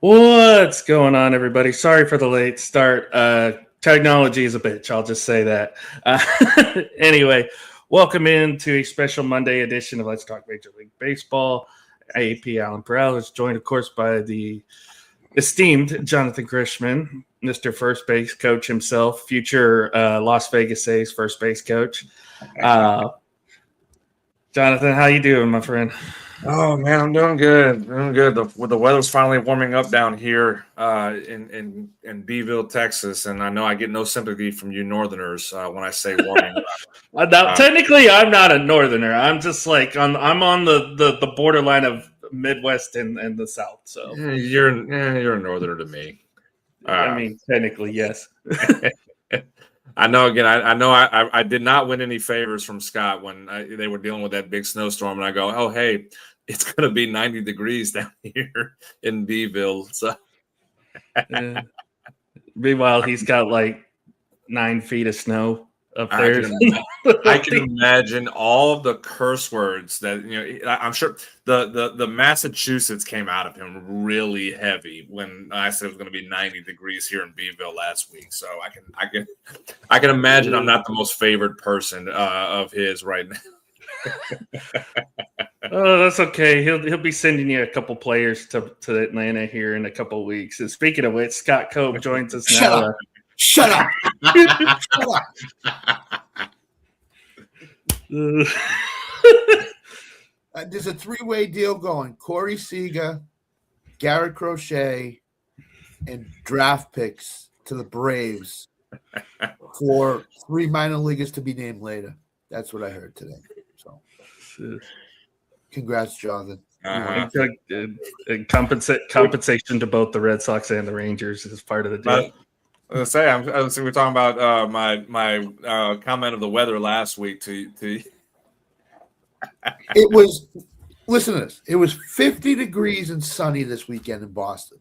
What's going on, everybody? Sorry for the late start. Technology is a bitch. I'll just say that. Anyway, welcome into a special Monday edition of Let's Talk Major League Baseball. AP Alan Perel is joined, of course, by the esteemed Jonathan Grishman, Mr. First Base Coach himself, future Las Vegas A's first base coach. Jonathan, how you doing, my friend? Oh man, I'm doing good. Doing good. The weather's finally warming up down here in Beeville, Texas, and I know I get no sympathy from you Northerners when I say warming up. Now, technically, I'm not a Northerner. I'm just like I'm on the borderline of Midwest and the South. So you're a Northerner to me. I mean, technically, yes. I know. Again, I know I did not win any favors from Scott when they were dealing with that big snowstorm, and I go, oh hey, it's going to be 90 degrees down here in Beeville. So, meanwhile, he's got like 9 feet of snow up there. I can imagine all of the curse words that I'm sure the Massachusetts came out of him really heavy when I said it was going to be 90 degrees here in Beeville last week. So I can imagine I'm not the most favored person of his right now. Oh, that's okay. He'll be sending you a couple players to Atlanta here in a couple of weeks. And speaking of which, Scott Cope joins us now. Shut up. Shut up. There's a 3-way deal going. Corey Seager, Garrett Crochet, and draft picks to the Braves for 3 minor leaguers to be named later. That's what I heard today. So, congrats, Jonathan. Compensation to both the Red Sox and the Rangers is part of the deal. We're talking about my comment of the weather last week. It was, listen to this. It was 50 degrees and sunny this weekend in Boston.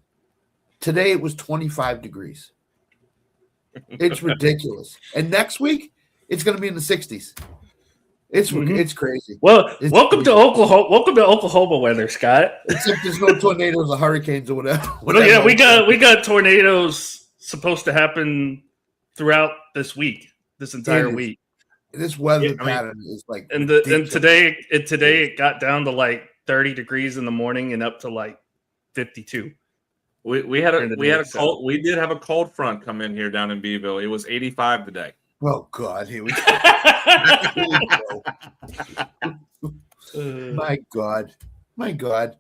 Today it was 25 degrees. It's ridiculous. And next week it's going to be in the 60s. It's crazy. Well, welcome to Oklahoma. Welcome to Oklahoma weather, Scott. Except there's no tornadoes or hurricanes or whatever. Well, yeah, we got tornadoes supposed to happen throughout this week, this entire week. This weather pattern is like, and today it got down to like 30 degrees in the morning and up to like 52. We did have a cold front come in here down in Beeville. It was 85 today. Oh God, here we go. My God.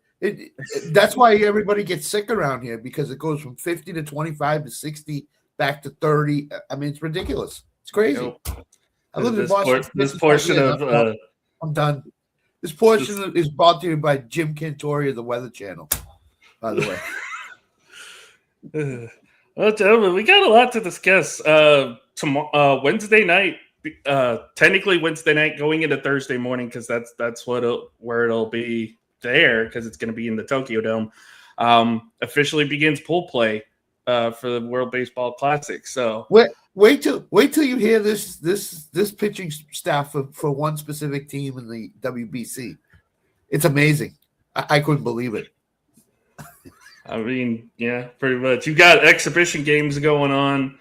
That's why everybody gets sick around here, because it goes from 50 to 25 to 60 back to 30. I mean, it's ridiculous. It's crazy. I live in Boston. This portion of I'm done. This portion is brought to you by Jim Cantori of the Weather Channel, by the way. Well, gentlemen, we got a lot to discuss. Tomorrow, Wednesday night, technically Wednesday night going into Thursday morning, because that's where it'll be there, because it's going to be in the Tokyo Dome. Officially begins pool play for the World Baseball Classic. So wait till you hear this pitching staff for one specific team in the WBC. It's amazing. I couldn't believe it. I mean, yeah, pretty much. You got exhibition games going on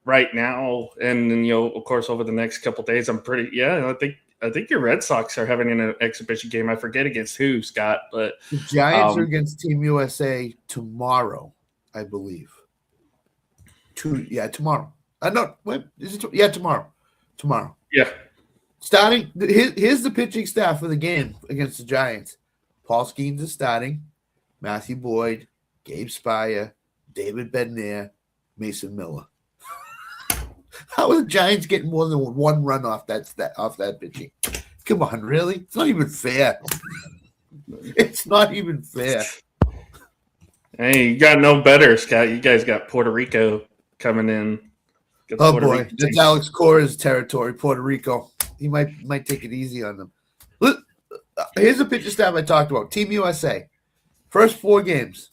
right now, and then, of course, over the next couple of days, I think your Red Sox are having an exhibition game. I forget against who, Scott, but the Giants are against Team USA tomorrow, I believe. Tomorrow. Tomorrow. Tomorrow. Yeah. Starting. Here's the pitching staff for the game against the Giants. Paul Skeens is starting. Matthew Boyd, Gabe Spire, David Bednair, Mason Miller. How are the Giants getting more than one run off that pitching? Come on, really? It's not even fair. It's not even fair. Hey, you got no better, Scott. You guys got Puerto Rico coming in. Oh boy, that's Alex Cora's territory, Puerto Rico. He might take it easy on them. Look, here's a pitcher staff I talked about. Team USA. First 4 games.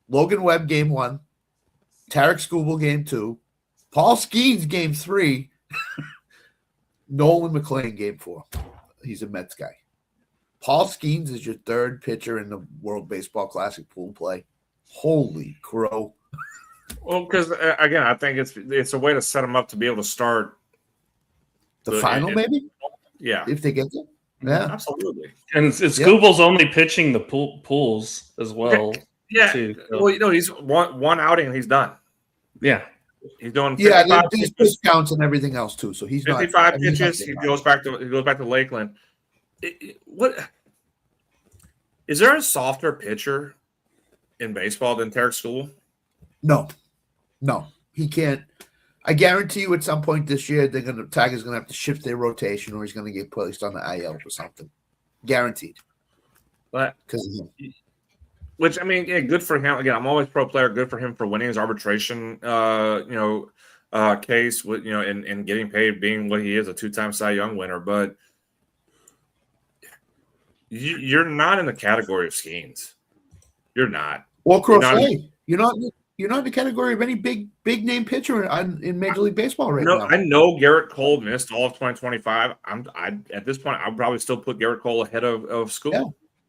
Logan Webb, game 1. Tarek Skubal, game 2. Paul Skeens, game 3. Nolan McLean, game 4. He's a Mets guy. Paul Skeens is your third pitcher in the World Baseball Classic pool play. Holy crow! Well, because again, I think it's a way to set him up to be able to start The final, maybe? Yeah, If they get there. Yeah, absolutely. And Scooble's only pitching the pools as well. Yeah. Too, so. Well, he's one outing and he's done. Yeah. He's doing 55 there's pitch counts and everything else too. So he's 55 not, pitches. He goes back to Lakeland. What is there a softer pitcher in baseball than Tarek Skubal? No, he can't. I guarantee you, at some point this year, Tiger's gonna have to shift their rotation, or he's gonna get placed on the IL or something. Guaranteed. But because of him. Which, I mean, yeah, good for him. Again, I'm always pro player. Good for him for winning his arbitration, case with and getting paid, being what he is, a 2-time Cy Young winner. But you're not in the category of Skeens. You're not. Or Crochet. You're not in the category of any big name pitcher in Major League Baseball now. I know Garrett Cole missed all of 2025. At this point, I'd probably still put Garrett Cole ahead of Skubal. Yeah.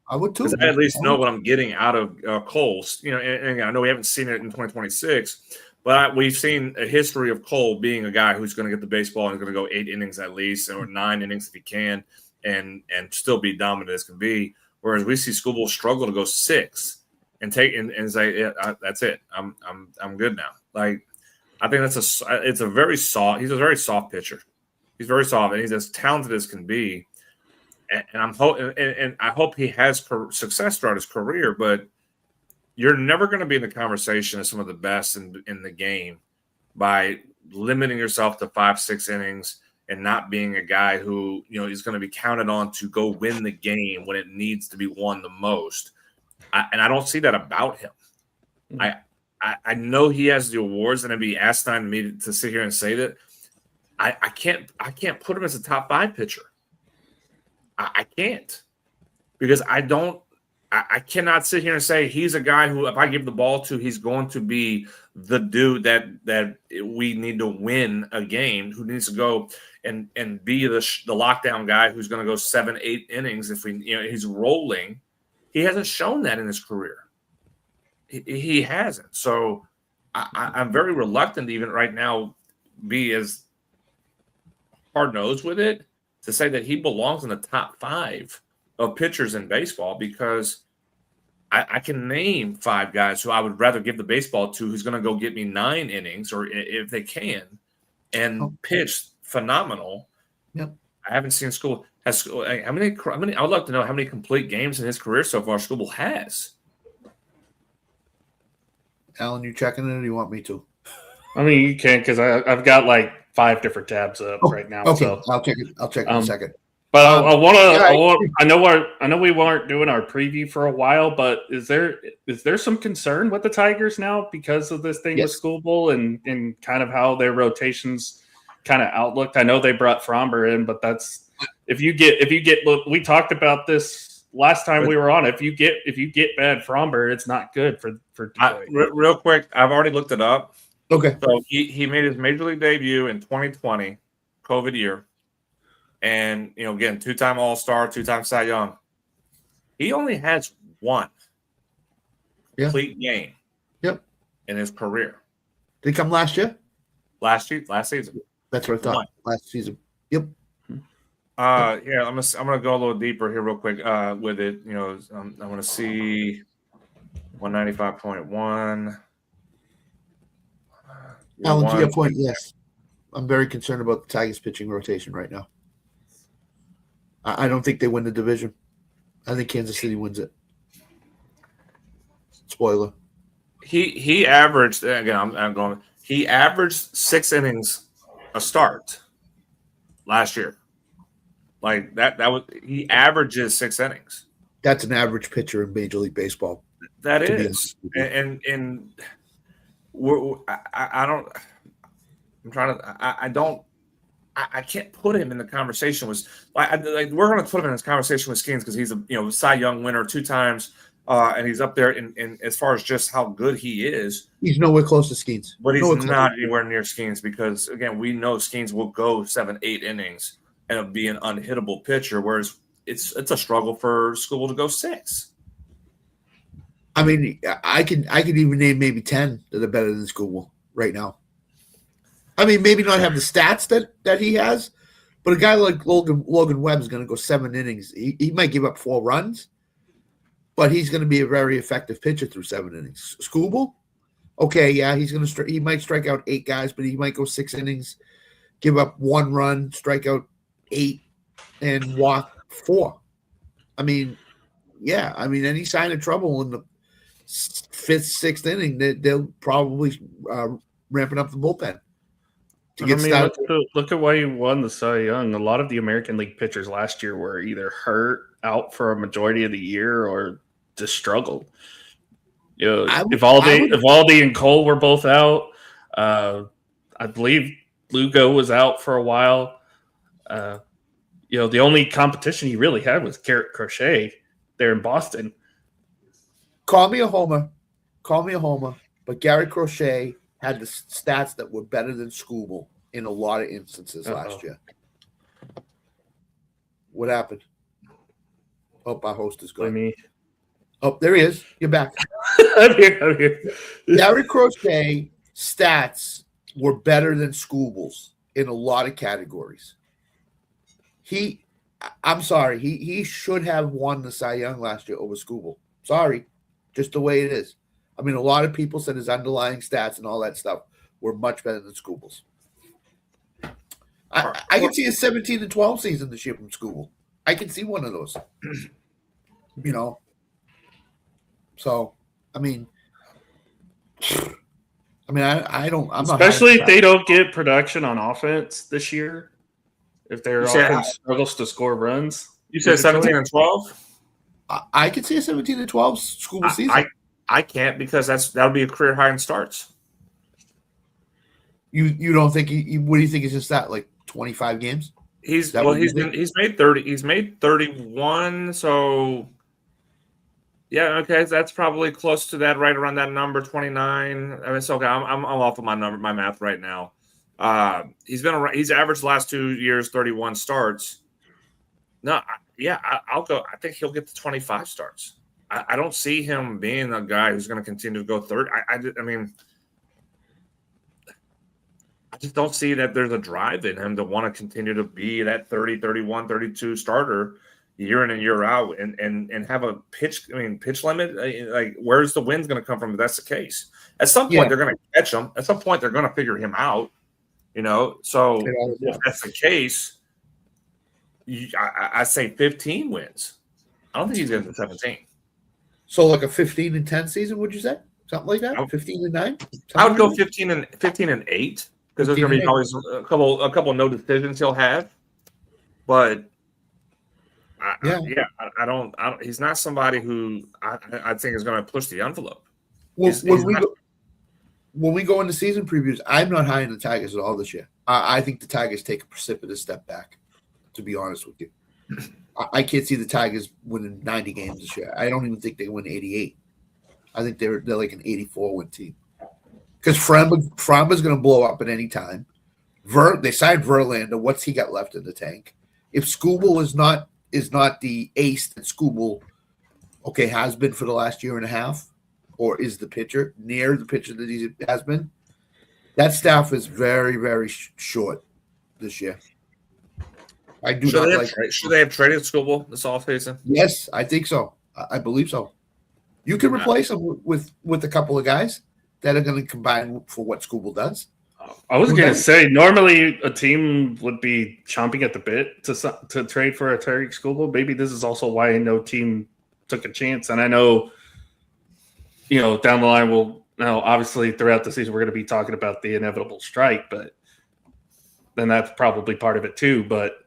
I would too. Because I at least know what I'm getting out of Cole. And I know we haven't seen it in 2026, but we've seen a history of Cole being a guy who's going to get the baseball and is going to go 8 innings at least, or 9 innings if he can, and still be dominant as can be. Whereas we see Skubal struggle to go 6 and say, yeah, that's it. I'm good now. Like, I think he's a very soft pitcher. He's very soft, and he's as talented as can be. And I hope he has success throughout his career, but you're never going to be in the conversation as some of the best in the game by limiting yourself to 5-6 innings and not being a guy who is going to be counted on to go win the game when it needs to be won the most. And I don't see that about him. I know he has the awards, and it'd be asinine to me to sit here and say that. I can't put him as a top 5 pitcher. I can't, because I cannot sit here and say he's a guy who, if I give the ball to, he's going to be the dude that we need to win a game, who needs to go and be the lockdown guy who's going to go 7-8 innings if he's rolling. He hasn't shown that in his career. He hasn't. So I'm very reluctant to even right now be as hard-nosed with it to say that he belongs in the top 5 of pitchers in baseball, because I can name 5 guys who I would rather give the baseball to who's going to go get me 9 innings, or if they can, and pitch phenomenal. Yep. I haven't seen Skubal. How many? I would like to know how many complete games in his career so far Skubal has. Alan, you checking it, or do you want me to? I mean, you can, because I've got like 5 different tabs up right now. Okay, so I'll check it in a second. But I know we weren't doing our preview for a while, but is there some concern with the Tigers now because of this thing with Skubal and kind of how their rotations kind of outlooked? I know they brought Fromber in, but that's if you get look, we talked about this last time we were on. If you get bad Fromber, it's not good for Detroit. Real quick, I've already looked it up. Okay. So he made his major league debut in 2020, COVID year. And, again, 2-time All-Star, 2-time Cy Young. He only has 1 complete game in his career. Did he come last year? Last season. That's what I thought. 1. Last season. Yep. Yeah, I'm gonna go a little deeper here real quick with it. I'm gonna see 195.1. Alan, to your point, yes. I'm very concerned about the Tigers pitching rotation right now. I don't think they win the division. I think Kansas City wins it. Spoiler. He averaged, again, I'm going, he averaged 6 innings a start last year. Like that was, he averages 6 innings. That's an average pitcher in Major League Baseball. That is. And I can't put him in the conversation with we're going to put him in this conversation with Skeens because he's a Cy Young winner 2 times, and he's up there in as far as just how good he is. He's nowhere close to Skeens, but he's not anywhere near Skeens because again we know Skeens will go 7-8 innings and be an unhittable pitcher, whereas it's a struggle for Skubal to go 6. I mean, I could even name maybe 10 that are better than Skubal right now. I mean, maybe not have the stats that he has, but a guy like Logan Webb is going to go 7 innings. He might give up 4 runs, but he's going to be a very effective pitcher through 7 innings. Skubal, okay, yeah, he might strike out 8 guys, but he might go 6 innings, give up 1 run, strike out 8, and walk 4. I mean, yeah, I mean, any sign of trouble in the 5th, 6th inning, they'll probably ramping up the bullpen to get started. Look at why he won the Cy Young. A lot of the American League pitchers last year were either hurt, out for a majority of the year, or just struggled. You know, Evaldi and Cole were both out. I believe Lugo was out for a while. You know, the only competition he really had was Garrett Crochet there in Boston. Call me a homer, but Gary Crochet had the stats that were better than Skubal in a lot of instances last year. What happened? Oh, our host is gone. Me. Oh, there he is. You're back. I'm here. Gary Crochet stats were better than Skubal's in a lot of categories. I'm sorry, he should have won the Cy Young last year over Skubal. Sorry, just the way it is. I mean, a lot of people said his underlying stats and all that stuff were much better than Skubal's. I can see a 17-12 season this year from Skubal. I can see one of those. You know. So, I mean, I don't. I'm especially if they don't get production on offense this year. If their offense struggles to score runs, you said 17-12. I could see a 17-12 Skubal season. I can't because that would be a career high in starts. You don't think what do you think is just that, like 25 games? He's made 30. He's made 31. So yeah, okay, that's probably close to that, right around that number, 29. I mean, it's okay. I'm off of my math right now. He's averaged the last 2 years 31 starts. No, I'll go. I think he'll get to 25 starts. I don't see him being a guy who's going to continue to go third. I mean, I just don't see that there's a drive in him to want to continue to be that 30, 31, 32 starter year in and year out and have a pitch limit. Like, where's the wins going to come from if that's the case? At some point, they're going to catch him. At some point, they're going to figure him out, you know? So if that's the case, I say 15 wins. I don't think he's getting to 17. So like a 15-10 season, would you say? Something like that? 15-9? I would go 15 and 8 because there's going to be always a couple no decisions he'll have. But I don't. He's not somebody who I think is going to push the envelope. When we go into season previews, I'm not high on the Tigers at all this year. I think the Tigers take a precipitous step back, to be honest with you. I can't see the Tigers winning 90 games this year. I don't even think they win 88. I think they're like an 84-win team. Because Framba's going to blow up at any time. They signed Verlander. What's he got left in the tank? If Skubal is not the ace that Skubal has been for the last year and a half, or is the pitcher near the pitcher that he has been, that staff is very, very short this year. I do not like. Should they have traded Skubal this offseason? Yes, I think so. I believe so. You can replace him with a couple of guys that are going to combine for what Skubal does. I was going to say, normally a team would be chomping at the bit to trade for a Tariq Skubal. Maybe this is also why no team took a chance. And I know, you know, down the line, obviously throughout the season, we're going to be talking about the inevitable strike, but then that's probably part of it too. But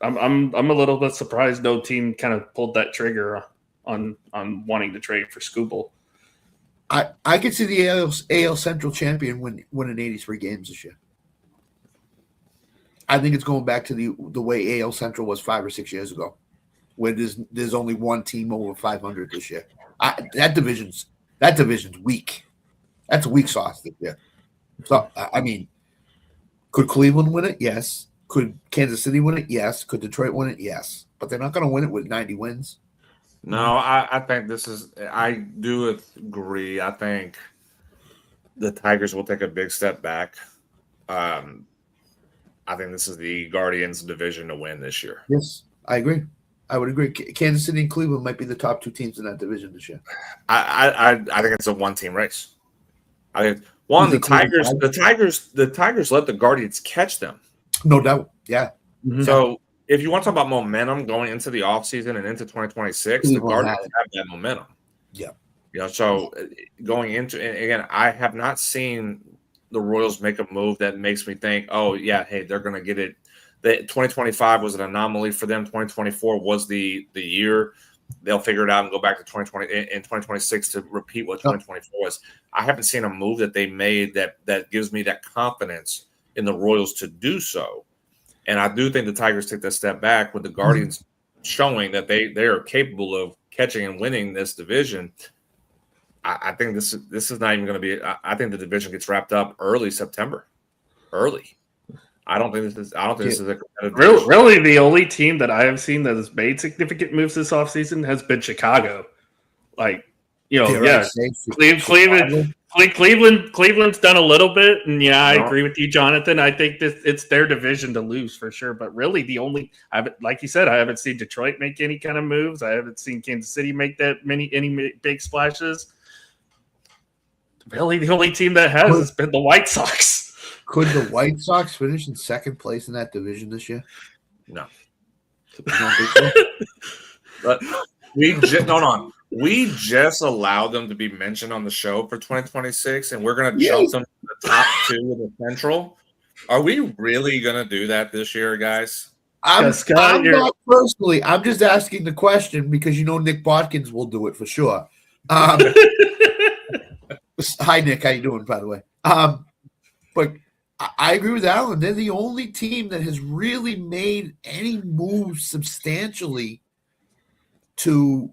I'm a little bit surprised no team kind of pulled that trigger on wanting to trade for Skubal. I could see the AL Central champion winning 83 games this year. I think it's going back to the way AL Central was 5 or 6 years ago, where there's only one team over 500 this year. That division's weak. That's a weak sauce this year. So I mean, could Cleveland win it? Yes. Could Kansas City win it? Yes. Could Detroit win it? Yes. But they're not going to win it with 90 wins. No, I think this is. I do agree. I think the Tigers will take a big step back. I think this is the Guardians' division to win this year. Yes, I agree. I would agree. Kansas City and Cleveland might be the top 2 teams in that division this year. I think it's a one-team race. I think the Tigers let the Guardians catch them. No doubt. Yeah. Mhm. So if you want to talk about momentum going into the offseason and into 2026, the Guardians have that momentum. Yeah. So going into, and again, I have not seen the Royals make a move that makes me think, oh, yeah, hey, they're going to get it. 2025 was an anomaly for them. 2024 was the year. They'll figure it out and go back to 2020 in 2026 to repeat what 2024 was. I haven't seen a move that they made that gives me that confidence in the Royals to do so. And I do think the Tigers take that step back with the Guardians showing that they are capable of catching and winning this division. I think this is not even going to be. I think the division gets wrapped up early September. Early. I don't think this is a competitive. Really, the only team that I have seen that has made significant moves this offseason has been Chicago. Like, Cleveland's done a little bit, and I agree with you, Jonathan. I think it's their division to lose for sure. But really, like you said, I haven't seen Detroit make any kind of moves. I haven't seen Kansas City make any big splashes. Really, the only team that has been the White Sox. Could the White Sox finish in second place in that division this year? No. You don't think so? But we just allowed them to be mentioned on the show for 2026, and we're going to jump them to the top 2 in the Central. Are we really going to do that this year, guys? I'm not personally. I'm just asking the question because Nick Botkins will do it for sure. Hi, Nick. How you doing, by the way? But I agree with Alan. They're the only team that has really made any moves substantially to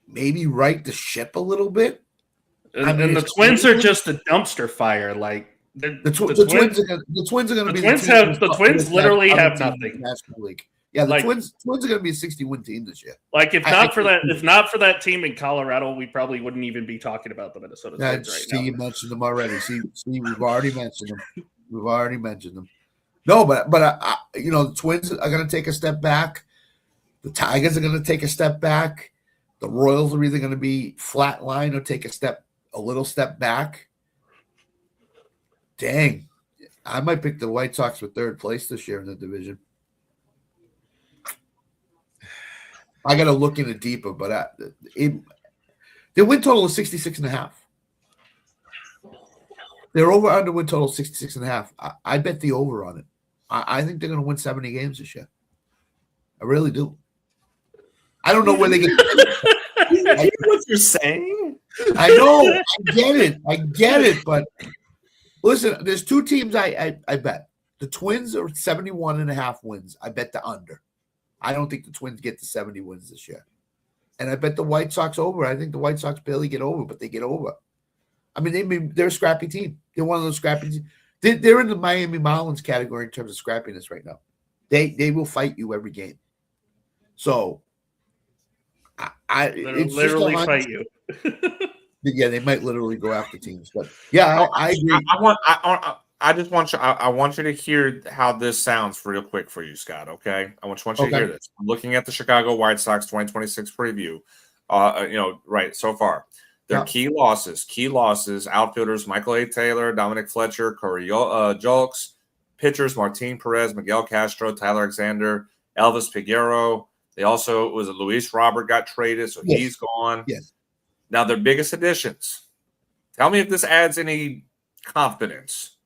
maybe right the ship a little bit. And the Twins are just a dumpster fire. Like the Twins are going to be. The Twins literally have nothing. National League. Yeah, the Twins are going to be a 60-win team this year. Like if not for that team in Colorado, we probably wouldn't even be talking about the Minnesota Twins right now. You mentioned them already. See, we've already mentioned them. No, but the Twins are going to take a step back. The Tigers are going to take a step back. The Royals are either going to be flat line or take a little step back. Dang, I might pick the White Sox for third place this year in the division. I got to look in it deeper, but their win total is 66.5. Their over-under win total is 66.5. I bet the over on it. I think they're going to win 70 games this year. I really do. I don't know where they get. You know what you're saying? I know. I get it. But listen, there's 2 teams I bet. The Twins are 71.5 wins. I bet the under. I don't think the Twins get to 70 wins this year. And I bet the White Sox over. I think the White Sox barely get over, but they get over. I mean, they're a scrappy team. They're one of those scrappy teams. They're in the Miami Marlins category in terms of scrappiness right now. They will fight you every game. So, it's literally fight you. Yeah, they might literally go after teams. But yeah, I agree. I want you to hear how this sounds real quick for you, Scott. Okay, I want you to hear this. I'm looking at the Chicago White Sox 2026 preview. Right so far, their key losses: outfielders Michael A. Taylor, Dominic Fletcher, Corey Julks, pitchers Martin Perez, Miguel Castro, Tyler Alexander, Elvis Peguero. They also Luis Robert got traded, so he's gone. Yes. Now their biggest additions. Tell me if this adds any confidence.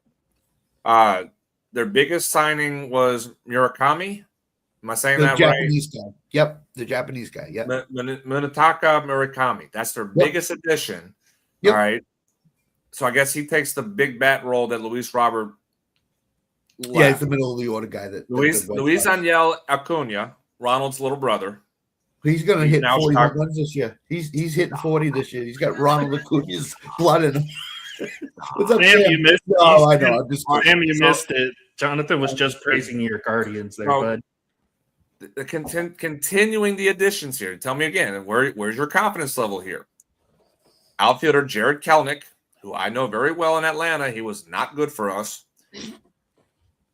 Their biggest signing was Murakami. Am I saying that right? The Japanese guy. Yep, the Japanese guy. Yep. Munetaka Murakami. That's their biggest addition. Yep. All right. So I guess he takes the big bat role that Luis Robert left. Yeah, he's the middle of the order guy. Luis Angel Acuna, Ronald's little brother. He's going to hit 40 home runs this year. He's hitting 40 this year. He's got Ronald Acuna's blood in him. What's up, Sam? You missed it. Oh, I know. Sam, you missed it. Jonathan was just praising your Guardians there, bud. continuing the additions here. Tell me again, where's your confidence level here? Outfielder Jared Kelenic, who I know very well in Atlanta. He was not good for us.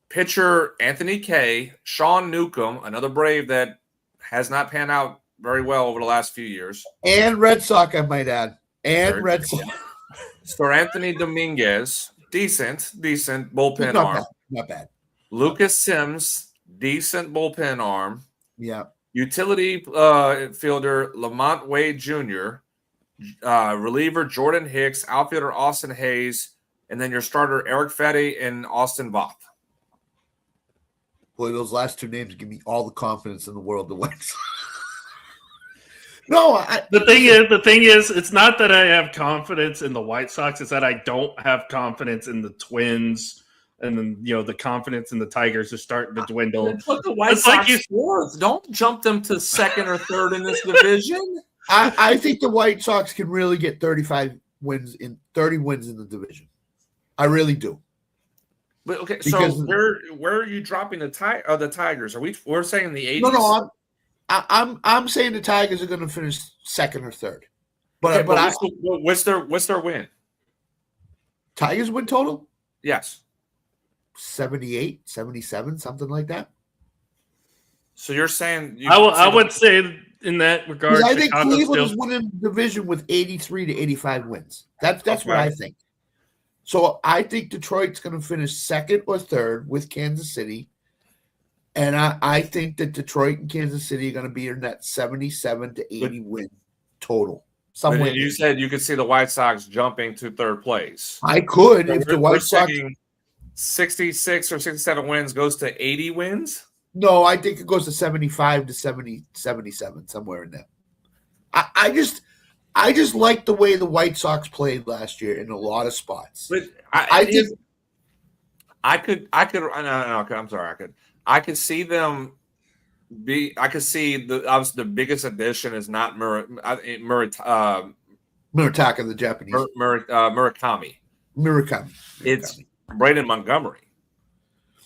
Pitcher Anthony Kay, Sean Newcomb, another Brave that has not panned out very well over the last few years. And Red Sox, I might add. And Red Sox. Sir Anthony Dominguez, decent bullpen Not arm. bad. Not bad. Lucas Sims, decent bullpen arm. Yeah. Utility fielder Lamont Wade Jr., reliever Jordan Hicks, outfielder Austin Hayes, and then your starter Eric Fetty and Austin Voth. Boy, those last two names give me all the confidence in the world to win. No, the thing is, it's not that I have confidence in the White Sox; it's that I don't have confidence in the Twins, and then the confidence in the Tigers is starting to dwindle. Put the White Sox fourth. Don't jump them to second or third in this division. I think the White Sox can really get 30 wins in the division. I really do. But okay, because so where are you dropping the Tigers? We're saying the 80s? No, I'm saying the Tigers are going to finish second or third. But what's their win? Tigers win total? Yes. 78, 77, something like that. So you're saying I would say in that regard, I think Cleveland is winning the division with 83 to 85 wins. That's what I think. So I think Detroit's going to finish second or third with Kansas City. And I think that Detroit and Kansas City are going to be in that 77 to 80 win total. Somewhere. You said you could see the White Sox jumping to third place. I could if the White Sox 66 or 67 wins goes to 80 wins. No, I think it goes to 75 to 70, 77, somewhere in there. I just like the way the White Sox played last year in a lot of spots. But I could see them be. I could see obviously the biggest addition is not Murataka, the Japanese. Murakami. It's Braden Montgomery,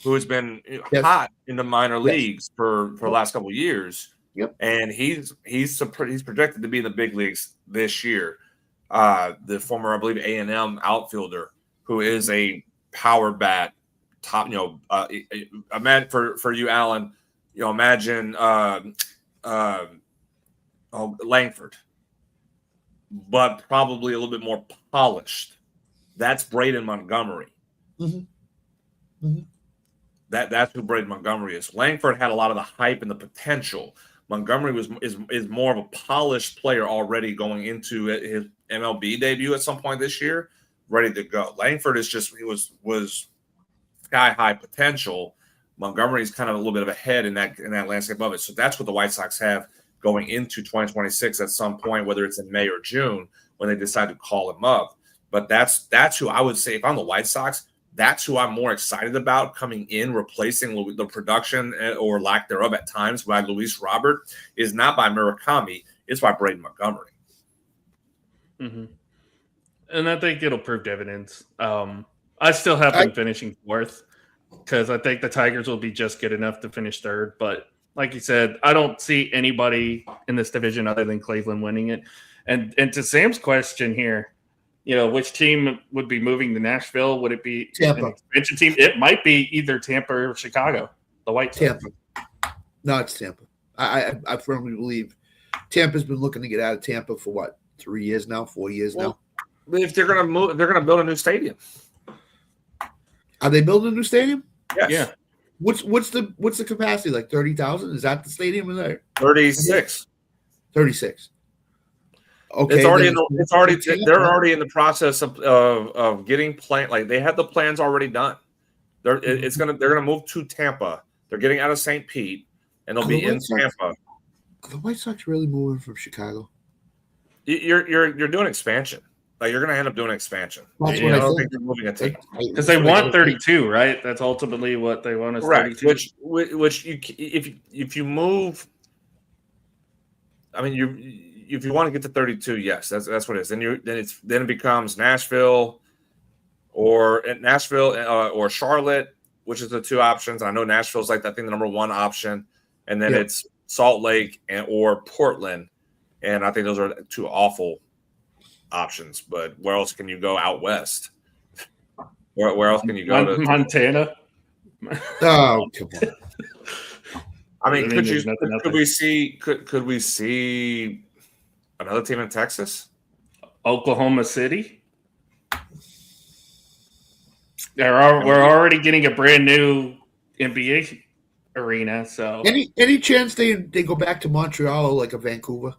who has been hot in the minor leagues for the last couple of years. Yep. And he's projected to be in the big leagues this year. The former, I believe, A&M outfielder who is a power bat top. Imagine for you, Alan. Imagine Langford, but probably a little bit more polished. That's Braden Montgomery. Mm-hmm. Mm-hmm. That's who Braden Montgomery is. Langford had a lot of the hype and the potential. Montgomery is more of a polished player already going into his MLB debut at some point this year, ready to go. Langford is he was sky high potential. Montgomery is kind of a little bit of a head in that landscape of it. So that's what the White Sox have going into 2026 at some point, whether it's in May or June when they decide to call him up. But that's who I would say if I'm the White Sox. That's who I'm more excited about coming in, replacing the production or lack thereof at times by Luis Robert is not by Murakami. It's by Braden Montgomery. Mm-hmm. And I think it'll prove dividends. I still have them finishing fourth because I think the Tigers will be just good enough to finish third. But like you said, I don't see anybody in this division other than Cleveland winning it. And to Sam's question here, which team would be moving to Nashville? Would it be Tampa? An expansion team? It might be either Tampa or Chicago. The White Sox. Tampa. No, it's Tampa. I firmly believe Tampa's been looking to get out of Tampa for what, 3 years now, 4 years now. If they're gonna move, they're gonna build a new stadium. Are they building a new stadium? Yes. Yeah. What's the capacity? Like 30,000? Is that the stadium in there? 36. 36. Okay, they're already in the process of getting plan. Like they have the plans already done. They're gonna move to Tampa. They're getting out of St. Pete, and they'll be in Tampa. Are the White Sox really moving from Chicago? You're doing expansion. Like you're gonna end up doing expansion. That's I don't think they're moving a team because they want 32, right? That's ultimately what they want. Is correct. 32. Which if you move, I mean if you want to get to 32, yes, that's what it is. Then it becomes Nashville or Charlotte, which is the two options. And I know Nashville's like I think the number one option, and then it's Salt Lake or Portland, and I think those are two awful options. But where else can you go out west? Where else can you go to Montana? Oh, come on. I mean, could we see another team in Texas? Oklahoma City? We're already getting a brand new NBA arena. So any chance they go back to Montreal or like a Vancouver?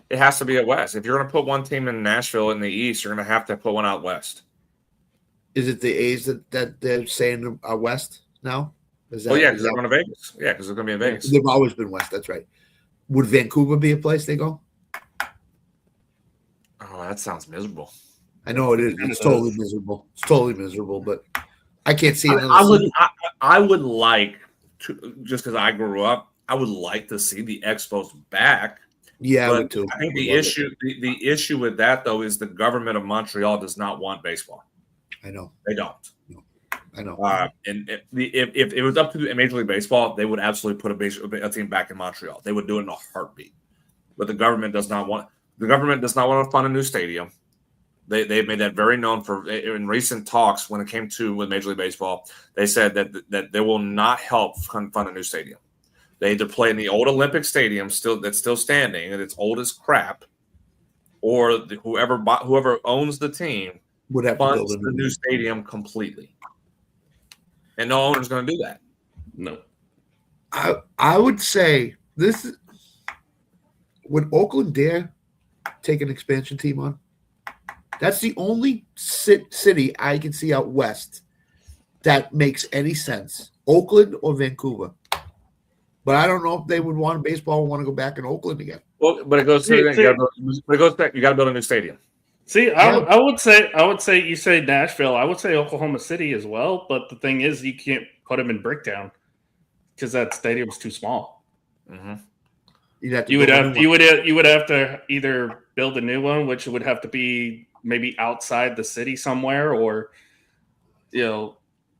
It has to be out west. If you're going to put one team in Nashville in the east, you're going to have to put one out west. Is it the A's that they're saying are west now? Because they're going to Vegas. Yeah, because they're going to be in Vegas. They've always been west. That's right. Would Vancouver be a place they go? Oh, that sounds miserable. I know it is. It's totally miserable. It's totally miserable. But I can't see it. I would like to, just because I grew up, I would like to see the Expos back. Yeah, but I would too. I think the issue with that though is the government of Montreal does not want baseball. I know they don't. I know. And if it was up to Major League Baseball, they would absolutely put a team back in Montreal. They would do it in a heartbeat. But the government does not want. The government does not want to fund a new stadium. They've made that very known in recent talks when it came to with Major League Baseball. They said that they will not help fund a new stadium. They either play in the old Olympic Stadium that's still standing and it's old as crap, or whoever owns the team would have funds to build the new stadium completely. And no owner's going to do that. No. I would say this would Oakland dare take an expansion team on? That's the only city I can see out west that makes any sense. Oakland or Vancouver. But I don't know if they would want baseball want to go back in Oakland again. Well, but it goes to you got to build a new stadium. See, I would say you say Nashville. I would say Oklahoma City as well. But the thing is, you can't put them in Bricktown because that stadium's too small. Mm-hmm. You would have to either build a new one, which would have to be maybe outside the city somewhere, or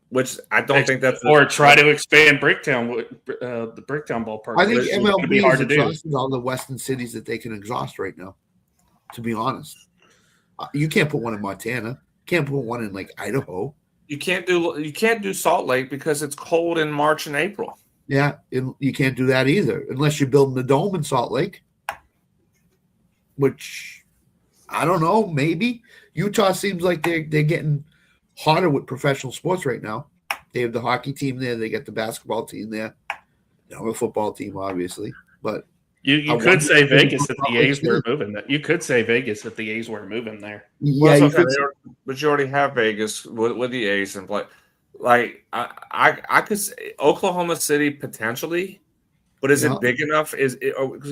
which I don't think that's or try to expand Bricktown, the Bricktown ballpark. I think MLB has exhausted all the western cities that they can exhaust right now. To be honest. You can't put one in Montana. Can't put one in like Idaho. You can't do Salt Lake because it's cold in March and April. Yeah, you can't do that either unless you're building the dome in Salt Lake. Which I don't know. Maybe Utah seems like they're getting hotter with professional sports right now. They have the hockey team there. They get the basketball team there. They have a football team, obviously, but. You could say Vegas if the A's were moving. You could say Vegas if the A's were moving there. Yeah, but you already have Vegas with the A's and play. Like I could say Oklahoma City potentially, but is it big enough? Is it because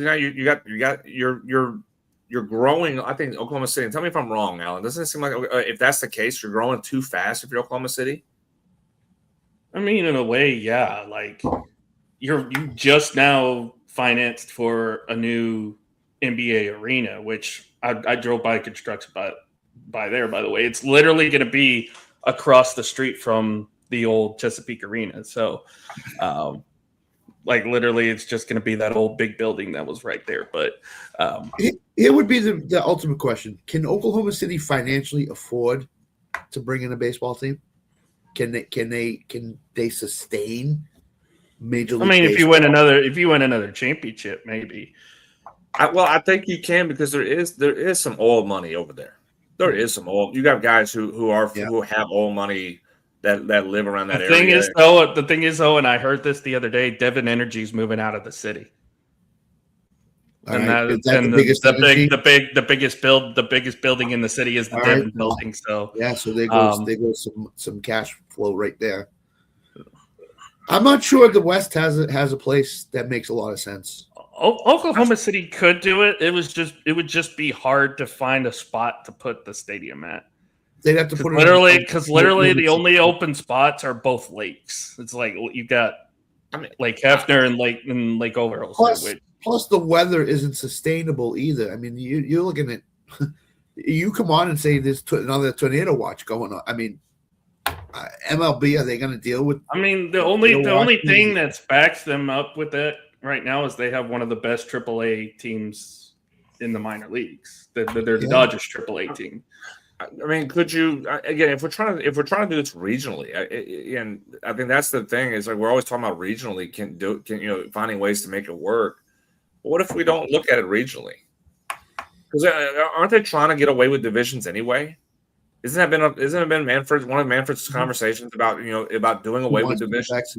you're growing? I think Oklahoma City. Tell me if I'm wrong, Alan. Doesn't it seem like if that's the case, you're growing too fast if you're Oklahoma City? I mean, in a way, yeah. Like you just now financed for a new NBA arena, which I drove by construction by there, by the way. It's literally going to be across the street from the old Chesapeake Arena. So, like, literally, it's just going to be that old big building that was right there. But it would be the ultimate question. Can Oklahoma City financially afford to bring in a baseball team? Can they sustain Major League Baseball? If you win another championship, maybe. I think you can because there is some oil money over there. There is some oil. You got guys who have oil money that live around that area. The thing is, and I heard this the other day, Devon Energy's moving out of the city. The biggest building in the city is the Devon building. So so there goes some cash flow right there. I'm not sure the West has a place that makes a lot of sense. Oklahoma City could do it. It would just be hard to find a spot to put the stadium at. They'd have to put it literally the only open spots are both lakes. It's like you got Lake Hefner and Lake Overall. Plus the weather isn't sustainable either. I mean, you're looking at you come on and say there's another tornado watch going on. I mean, MLB, are they going to deal with? I mean, the only thing that backs them up with it right now is they have one of the best AAA teams in the minor leagues. They're the Dodgers AAA team. I mean, could you again? If we're trying to do this regionally, and I think that's the thing is like we're always talking about regionally, finding ways to make it work. But what if we don't look at it regionally? Because aren't they trying to get away with divisions anyway? Isn't it been Manfred's one of Manfred's conversations about about doing away with divisions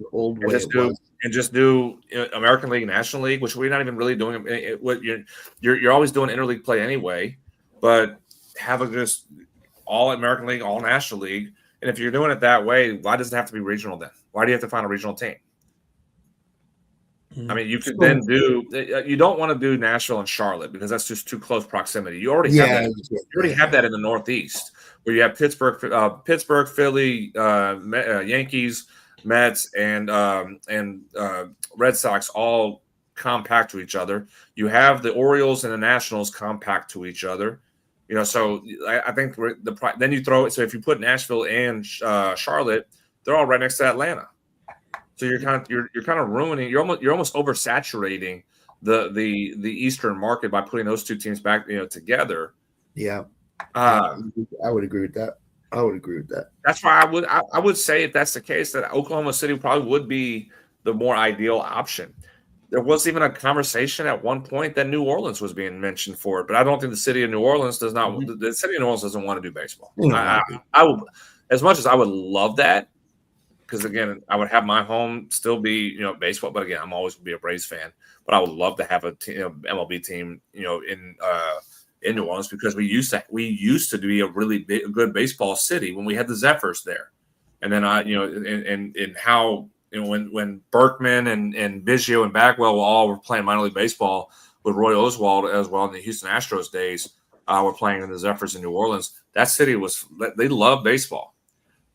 and just do American League, National League, which we're not even really doing. What you're always doing interleague play anyway, but have a just all American League, all National League. And if you're doing it that way, why does it have to be regional then? Why do you have to find a regional team? I mean, you could then do. You don't want to do Nashville and Charlotte because that's just too close proximity. You already have that. You already have that in the Northeast, where you have Pittsburgh, Philly, Yankees, Mets, and Red Sox all compact to each other. You have the Orioles and the Nationals compact to each other. So I think then you throw it. So if you put Nashville and Charlotte, they're all right next to Atlanta. So you're kind of ruining. You're almost oversaturating the Eastern market by putting those two teams back together. Yeah, I would agree with that. That's why I would say if that's the case that Oklahoma City probably would be the more ideal option. There was even a conversation at one point that New Orleans was being mentioned for it, but I don't think the city of New Orleans does not. Mm-hmm. The city of New Orleans doesn't want to do baseball. I would, as much as I would love that, because again, I would have my home still be baseball. But again, I'm always going to be a Braves fan. But I would love to have a MLB team in New Orleans because we used to be a really good baseball city when we had the Zephyrs there, and then and how. When Berkman and Biggio and Bagwell all were playing minor league baseball with Roy Oswald as well in the Houston Astros days, were playing in the Zephyrs in New Orleans. That city they love baseball,